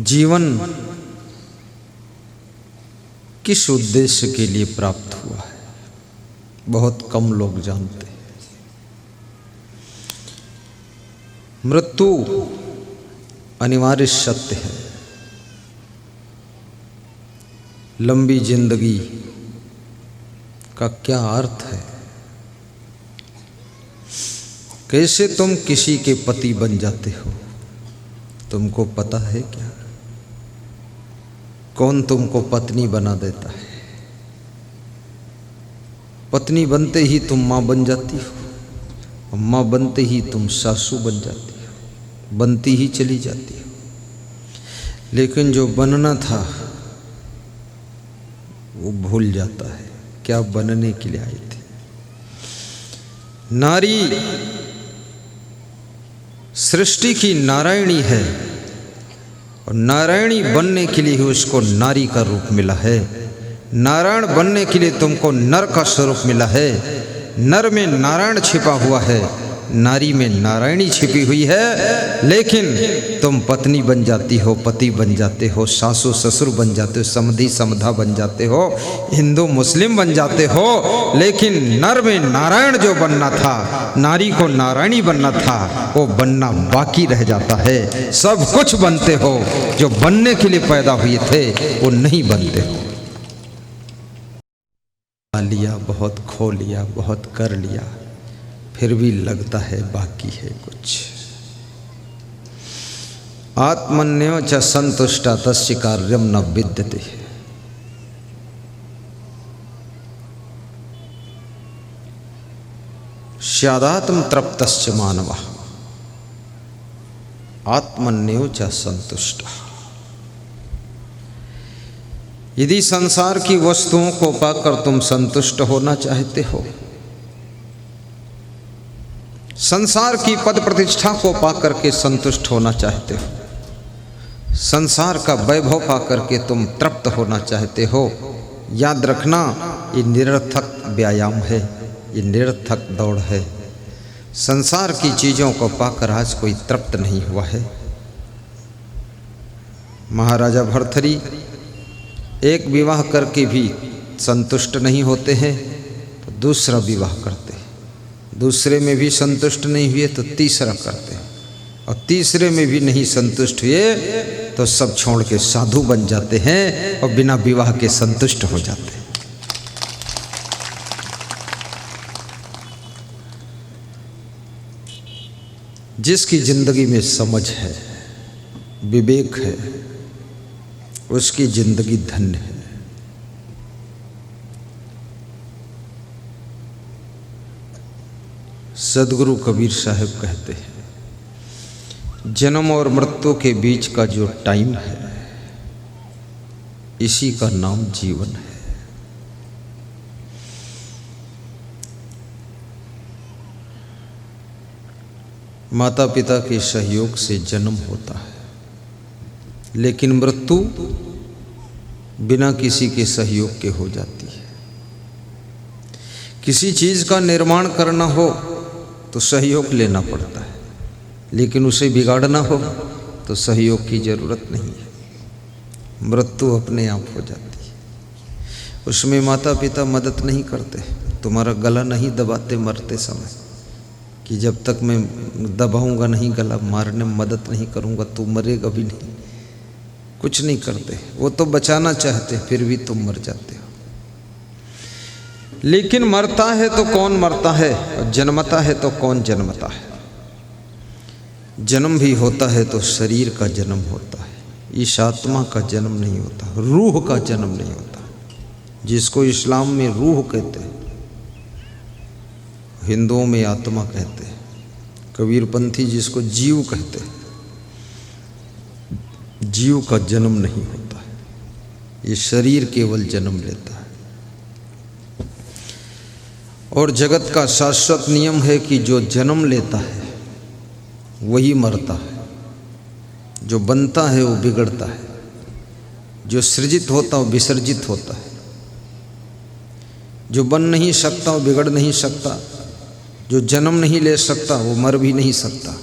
जीवन किस उद्देश्य के लिए प्राप्त हुआ है, बहुत कम लोग जानते हैं। मृत्यु अनिवार्य सत्य है। लंबी जिंदगी का क्या अर्थ है? कैसे तुम किसी के पति बन जाते हो, तुमको पता है क्या? कौन तुमको पत्नी बना देता है? पत्नी बनते ही तुम माँ बन जाती हो, माँ बनते ही तुम सासू बन जाती हो, बनती ही चली जाती हो। लेकिन जो बनना था वो भूल जाता है क्या बनने के लिए आई थी। नारी सृष्टि की नारायणी है और नारायणी बनने के लिए ही उसको नारी का रूप मिला है। नारायण बनने के लिए तुमको नर का स्वरूप मिला है। नर में नारायण छिपा हुआ है, नारी में नारायणी छिपी हुई है। लेकिन तुम पत्नी बन जाती हो, पति बन जाते हो, सासू ससुर बन जाते हो, समधी समधा बन जाते हो, हिंदू मुस्लिम बन जाते हो। लेकिन नर में नारायण जो बनना था, नारी को नारायणी बनना था, वो बनना बाकी रह जाता है। सब कुछ बनते हो, जो बनने के लिए पैदा हुए थे वो नहीं बनते हो। लिया, बहुत खो लिया, बहुत कर लिया, फिर भी लगता है बाकी है कुछ। आत्मन्यो च संतुष्टा तस्य कार्यम न विद्यते। स्यादात्म तृप्तश्च मानवः आत्मन्यो च संतुष्टा। यदि संसार की वस्तुओं को पाकर तुम संतुष्ट होना चाहते हो, संसार की पद प्रतिष्ठा को पाकर के संतुष्ट होना चाहते हो, संसार का वैभव पाकर के तुम तृप्त होना चाहते हो, याद रखना ये निरर्थक व्यायाम है, ये निरर्थक दौड़ है। संसार की चीज़ों को पाकर आज कोई तृप्त नहीं हुआ है। महाराजा भर्तृहरि एक विवाह करके भी संतुष्ट नहीं होते हैं तो दूसरा विवाह करते हैं, दूसरे में भी संतुष्ट नहीं हुए तो तीसरा करते हैं, और तीसरे में भी नहीं संतुष्ट हुए तो सब छोड़ के साधु बन जाते हैं और बिना विवाह के संतुष्ट हो जाते हैं। जिसकी जिंदगी में समझ है, विवेक है, उसकी जिंदगी धन्य है। सदगुरु कबीर साहब कहते हैं, जन्म और मृत्यु के बीच का जो टाइम है, इसी का नाम जीवन है। माता पिता के सहयोग से जन्म होता है, लेकिन मृत्यु बिना किसी के सहयोग के हो जाती है। किसी चीज़ का निर्माण करना हो तो सहयोग लेना पड़ता है, लेकिन उसे बिगाड़ना हो तो सहयोग की ज़रूरत नहीं है। मृत्यु अपने आप हो जाती है, उसमें माता पिता मदद नहीं करते। तुम्हारा गला नहीं दबाते मरते समय कि जब तक मैं दबाऊंगा नहीं गला, मारने में मदद नहीं करूंगा तू मरेगा भी नहीं, कुछ नहीं करते। वो तो बचाना चाहते, फिर भी तुम मर जाते हो। लेकिन मरता है तो कौन मरता है, और जन्मता है तो कौन जन्मता है। जन्म भी होता है तो शरीर का जन्म होता है, इस आत्मा का जन्म नहीं होता, रूह का जन्म नहीं होता, जिसको इस्लाम में रूह कहते हैं, हिंदुओं में आत्मा कहते हैं, कबीरपंथी जिसको जीव कहते हैं। जीव का जन्म नहीं होता है, ये शरीर केवल जन्म लेता है। और जगत का शाश्वत नियम है कि जो जन्म लेता है वही मरता है, जो बनता है वो बिगड़ता है, जो सृजित होता है वो विसर्जित होता है, जो बन नहीं सकता वो बिगड़ नहीं सकता, जो जन्म नहीं ले सकता वो मर भी नहीं सकता,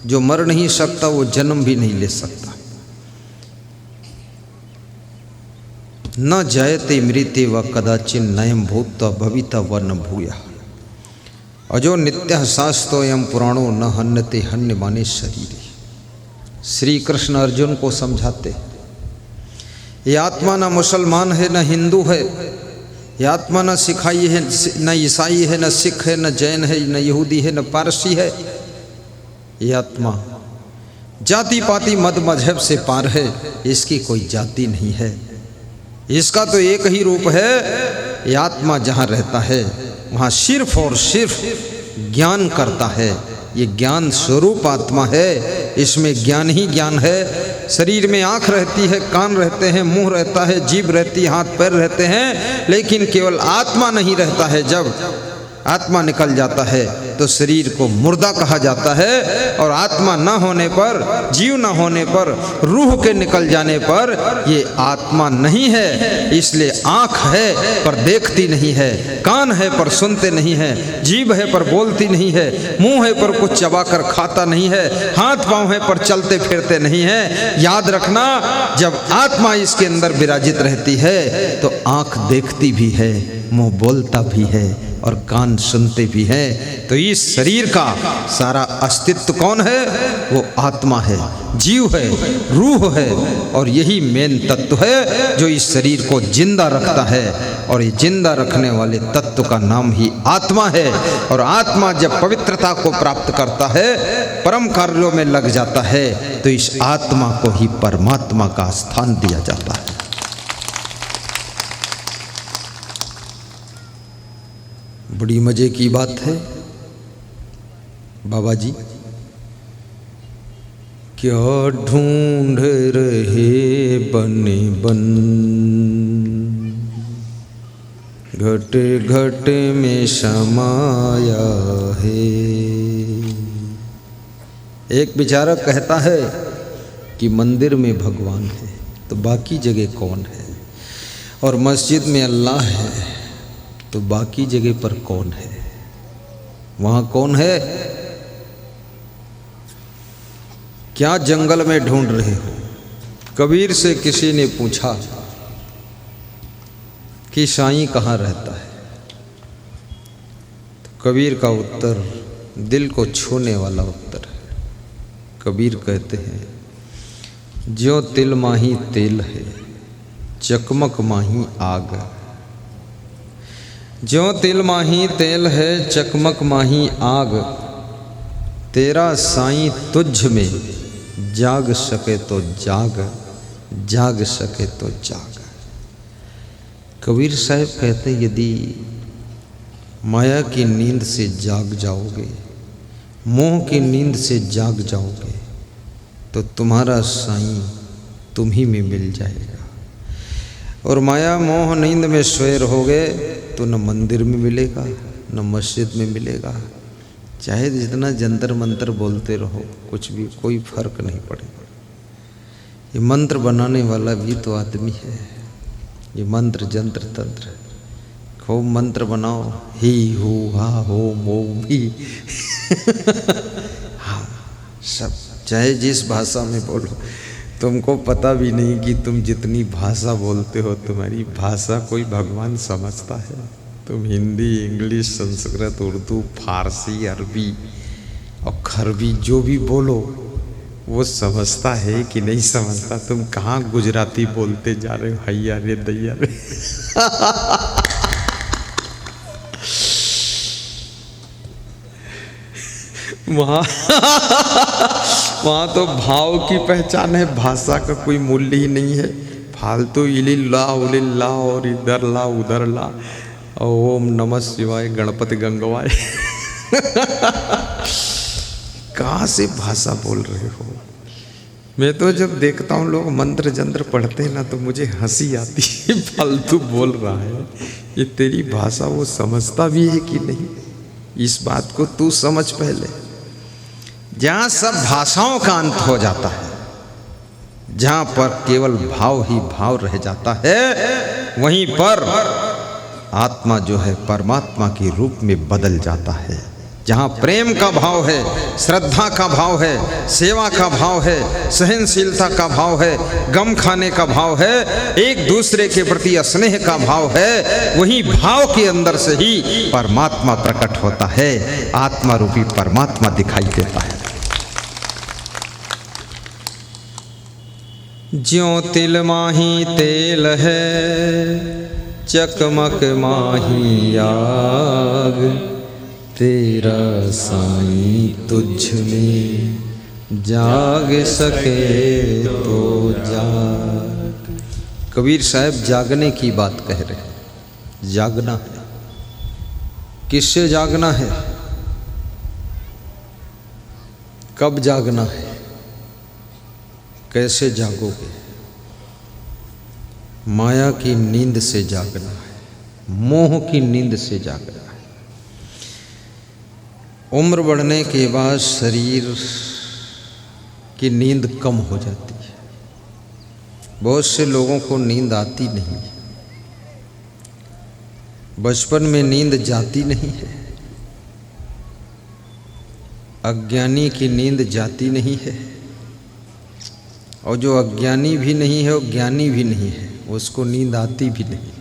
जो मर नहीं सकता वो जन्म भी नहीं ले सकता। न जयते मृत्य व कदाचिन नयम भूत भविता व न भूया अजो नित्य शास्त्रोयम पुराणो न हन्यते हन्य माने शरीर। श्री कृष्ण अर्जुन को समझाते, ये आत्मा न मुसलमान है न हिंदू है, ये आत्मा न सिखाई है, न ईसाई है, न सिख है, न जैन है, न यहूदी है, न पारसी है। ये आत्मा जाति पाति मद मजहब से पार है, इसकी कोई जाति नहीं है, इसका तो एक ही रूप है। ये आत्मा जहाँ रहता है वहाँ सिर्फ और सिर्फ ज्ञान करता है। ये ज्ञान स्वरूप आत्मा है, इसमें ज्ञान ही ज्ञान है। शरीर में आँख रहती है, कान रहते हैं, मुंह रहता है, जीभ रहती है, हाथ पैर रहते हैं, लेकिन केवल आत्मा नहीं रहता है। जब आत्मा निकल जाता है तो शरीर को मुर्दा कहा जाता है, और आत्मा न होने पर, जीव न होने पर, रूह के निकल जाने पर ये आत्मा नहीं है। इसलिए आँख है पर देखती नहीं है, कान है पर सुनते नहीं है, जीभ है पर बोलती नहीं है, मुंह है पर कुछ चबाकर खाता नहीं है, हाथ पाँव है पर चलते फिरते नहीं है। याद रखना, जब आत्मा इसके अंदर विराजित रहती है तो आँख देखती भी है, मुंह बोलता भी है और कान सुनते भी हैं। तो इस शरीर का सारा अस्तित्व कौन है? वो आत्मा है, जीव है, रूह है, और यही मेन तत्व है जो इस शरीर को जिंदा रखता है। और ये जिंदा रखने वाले तत्व का नाम ही आत्मा है। और आत्मा जब पवित्रता को प्राप्त करता है, परम कार्यों में लग जाता है, तो इस आत्मा को ही परमात्मा का स्थान दिया जाता है। बड़ी मजे की बात है बाबा जी। क्या ढूंढ रहे बने बन, घट घट में समाया है। एक बेचारा कहता है कि मंदिर में भगवान है तो बाकी जगह कौन है, और मस्जिद में अल्लाह है तो बाकी जगह पर कौन है? वहाँ कौन है? क्या जंगल में ढूंढ रहे हो? कबीर से किसी ने पूछा कि साईं कहाँ रहता है, तो कबीर का उत्तर दिल को छूने वाला उत्तर है। कबीर कहते हैं, ज्यों तिल माही तेल है, चकमक माही आग। ज्यों तिल माही तेल है, चकमक माही आग, तेरा साईं तुझ में जाग सके तो जाग, जाग सके तो जाग। कबीर साहब कहते, यदि माया की नींद से जाग जाओगे, मोह की नींद से जाग जाओगे, तो तुम्हारा साईं तुम ही में मिल जाएगा। और माया मोह नींद में सोए रहोगे तो न मंदिर में मिलेगा न मस्जिद में मिलेगा। चाहे जितना जंतर मंतर बोलते रहो, कुछ भी कोई फर्क नहीं पड़ेगा। ये मंत्र बनाने वाला भी तो आदमी है। ये मंत्र जंत्र तंत्र, खूब मंत्र बनाओ, ही हु हा हो मो भी हाँ, सब चाहे जिस भाषा में बोलो, तुमको पता भी नहीं कि तुम जितनी भाषा बोलते हो, तुम्हारी भाषा कोई भगवान समझता है। तुम हिंदी, इंग्लिश, संस्कृत, उर्दू, फारसी, अरबी और खरबी जो भी बोलो, वो समझता है कि नहीं समझता? तुम कहाँ गुजराती बोलते जा रहे हो, हैया रे दैया रे वहाँ तो भाव की पहचान है, भाषा का कोई मूल्य ही नहीं है। फालतू इलिल्ला उलिल्ला और इधर ला उधर ला, ओम नमः शिवाय, गणपति गंगवाय कहाँ से भाषा बोल रहे हो? मैं तो जब देखता हूँ लोग मंत्र जंत्र पढ़ते हैं ना, तो मुझे हंसी आती है। फालतू बोल रहा है, ये तेरी भाषा वो समझता भी है कि नहीं? इस बात को तू समझ पहले। जहाँ सब भाषाओं का अंत हो जाता है, जहाँ पर केवल भाव ही भाव रह जाता है, वहीं पर आत्मा जो है परमात्मा के रूप में बदल जाता है। जहाँ प्रेम का भाव है, श्रद्धा का भाव है, सेवा का भाव है, सहनशीलता का भाव है, गम खाने का भाव है, एक दूसरे के प्रति स्नेह का भाव है, वही भाव के अंदर से ही परमात्मा प्रकट होता है, आत्मा रूपी परमात्मा दिखाई देता है। ज्यों तिल माही तेल है, चकमक माही आग, तेरा साईं तुझ में जाग सके तो जाग। कबीर साहब जागने की बात कह रहे हैं। जागना है, किससे जागना है, कब जागना है, कैसे जागोगे? माया की नींद से जागना है, मोह की नींद से जागना है। उम्र बढ़ने के बाद शरीर की नींद कम हो जाती है। बहुत से लोगों को नींद आती नहीं है, बचपन में नींद जाती नहीं है, अज्ञानी की नींद जाती नहीं है, और जो अज्ञानी भी नहीं है वो ज्ञानी भी नहीं है, उसको नींद आती भी नहीं।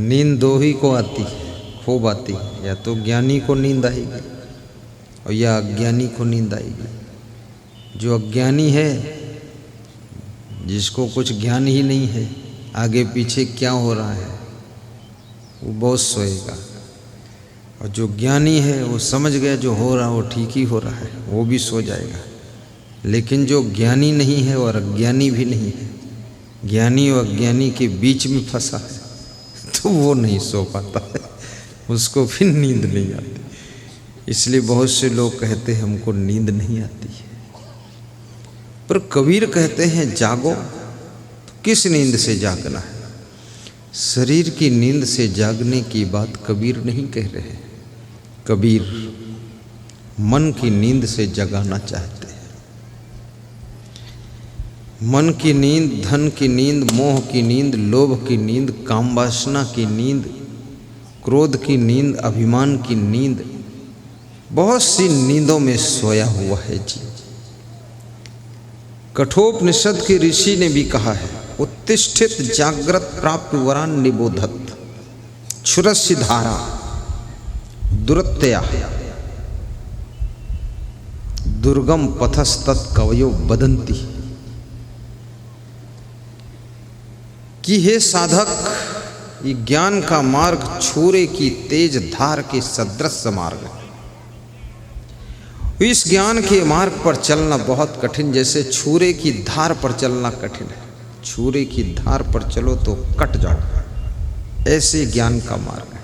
नींद दो ही को आती है, खूब आती है, या तो ज्ञानी को नींद आएगी और या अज्ञानी को नींद आएगी। जो अज्ञानी है, जिसको कुछ ज्ञान ही नहीं है आगे पीछे क्या हो रहा है, वो बहुत सोएगा। और जो ज्ञानी है वो समझ गया जो हो रहा है वो ठीक ही हो रहा है, वो भी सो जाएगा। लेकिन जो ज्ञानी नहीं है और अज्ञानी भी नहीं है, ज्ञानी और अज्ञानी के बीच में फंसा है, तो वो नहीं सो पाता है, उसको फिर नींद नहीं आती। इसलिए बहुत से लोग कहते हैं हमको नींद नहीं आती है। पर कबीर कहते हैं जागो। तो किस नींद से जागना है? शरीर की नींद से जागने की बात कबीर नहीं कह रहे। कबीर मन की नींद से जगाना चाहते हैं। मन की नींद, धन की नींद, मोह की नींद, लोभ की नींद, काम वासना की नींद, क्रोध की नींद, अभिमान की नींद, बहुत सी नींदों में सोया हुआ है जी। कठोपनिषद के ऋषि ने भी कहा है, उत्तिष्ठित जागृत प्राप्त वरान निबोधत क्षुरस्य धारा दुरत्या दुर्गम पथस्तत् कवयो बदंती। कि हे साधक, ये ज्ञान का मार्ग छुरे की तेज धार के सदृश मार्ग है। इस ज्ञान के मार्ग पर चलना बहुत कठिन, जैसे छुरे की धार पर चलना कठिन है। छुरे की धार पर चलो तो कट जाओ, ऐसे ज्ञान का मार्ग है।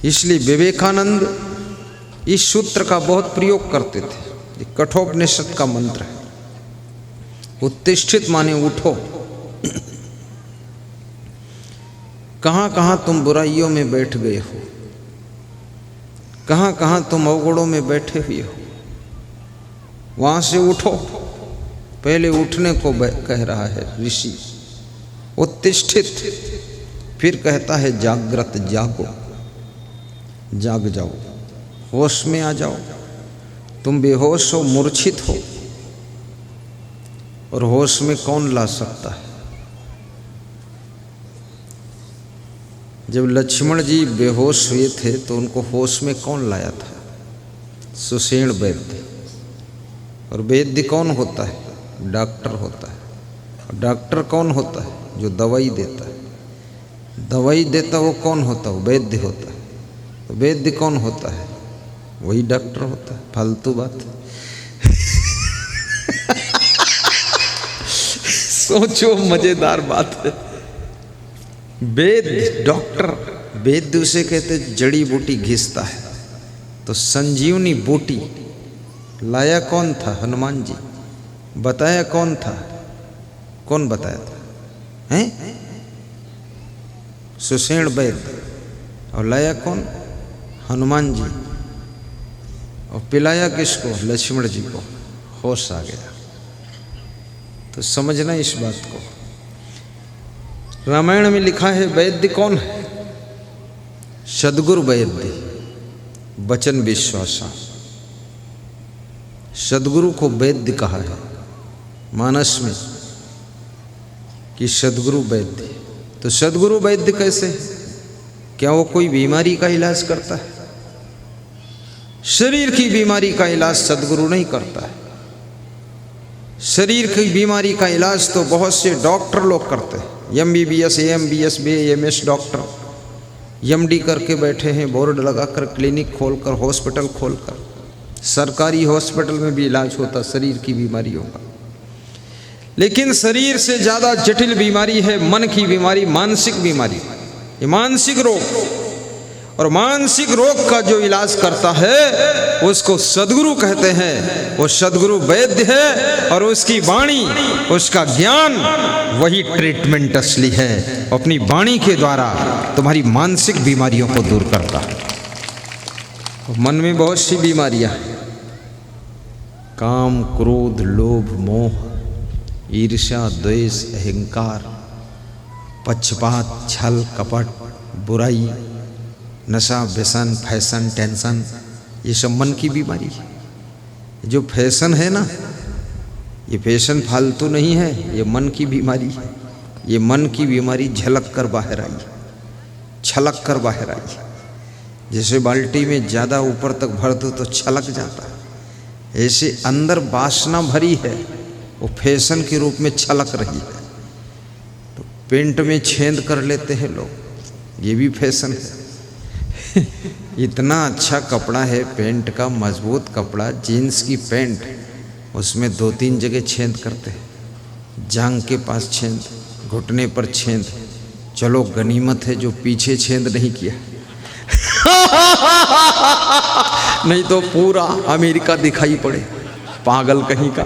इसलिए विवेकानंद इस सूत्र का बहुत प्रयोग करते थे। ये कठोपनिषद का मंत्र है। उत्तिष्ठित माने उठो। कहाँ कहाँ तुम बुराइयों में बैठ गए हो, कहाँ कहाँ तुम अवगुणों में बैठे हुए हो, वहाँ से उठो। पहले उठने को कह रहा है ऋषि, उत्तिष्ठित। फिर कहता है जागृत, जागो, जाग जाओ, होश में आ जाओ। तुम बेहोश हो, मूर्छित हो, और होश में कौन ला सकता है? जब लक्ष्मण जी बेहोश हुए थे तो उनको होश में कौन लाया था? सुषेण वैद्य। और वैद्य कौन होता है? डॉक्टर होता है। और डॉक्टर कौन होता है? जो दवाई देता है। दवाई देता वो कौन होता है? वैद्य होता है। तो वैद्य कौन होता है? वही डॉक्टर होता है। फालतू बात। सोचो, मजेदार बात है। वैद्य, डॉक्टर, वैद्य उसे कहते जड़ी बूटी घिसता है। तो संजीवनी बूटी लाया कौन था? हनुमान जी। बताया कौन था? कौन बताया था? हैं? सुषेण वैद्य। और लाया कौन? हनुमान जी। और पिलाया किसको? लक्ष्मण जी को। होश आ गया। तो समझना इस बात को। रामायण में लिखा है वैद्य कौन है? सद्गुरु वैद्य। वचन विश्वासा। सदगुरु को वैद्य कहा है मानस में कि सदगुरु वैद्य। तो सदगुरु वैद्य कैसे? क्या वो कोई बीमारी का इलाज करता है? शरीर की बीमारी का इलाज सदगुरु नहीं करता है। शरीर की बीमारी का इलाज तो बहुत से डॉक्टर लोग करते हैं। MBBS, AMBS, BAMS doctor MD करके बैठे हैं, बोर्ड लगाकर, क्लिनिक खोलकर, हॉस्पिटल खोलकर। सरकारी हॉस्पिटल में भी इलाज होता शरीर की बीमारियों का। लेकिन शरीर से ज़्यादा जटिल बीमारी है मन की बीमारी, मानसिक बीमारी। ये मानसिक रोग, और मानसिक रोग का जो इलाज करता है उसको सदगुरु कहते हैं। वो सदगुरु वैद्य है और उसकी वाणी, उसका ज्ञान वही ट्रीटमेंट असली है। अपनी वाणी के द्वारा तुम्हारी मानसिक बीमारियों को दूर करता है। मन में बहुत सी बीमारियां हैं, काम, क्रोध, लोभ, मोह, ईर्ष्या, द्वेष, अहंकार, पक्षपात, छल, कपट, बुराई, नशा, व्यसन, फैशन, टेंशन, ये सब मन की बीमारी है। जो फैशन है ना, ये फैशन फालतू नहीं है, ये मन की बीमारी है। ये मन की बीमारी झलक कर बाहर आई, छलक कर बाहर आई। जैसे बाल्टी में ज़्यादा ऊपर तक भर दो तो छलक जाता है, ऐसे अंदर वासना भरी है, वो फैशन के रूप में छलक रही है। तो पेंट में छेद कर लेते हैं लोग, ये भी फैशन है। इतना अच्छा कपड़ा है पेंट का, मजबूत कपड़ा, जीन्स की पैंट, उसमें 2-3 जगह छेद करते हैं। जांग के पास छेद, घुटने पर छेद। चलो गनीमत है जो पीछे छेद नहीं किया नहीं तो पूरा अमेरिका दिखाई पड़े, पागल कहीं का।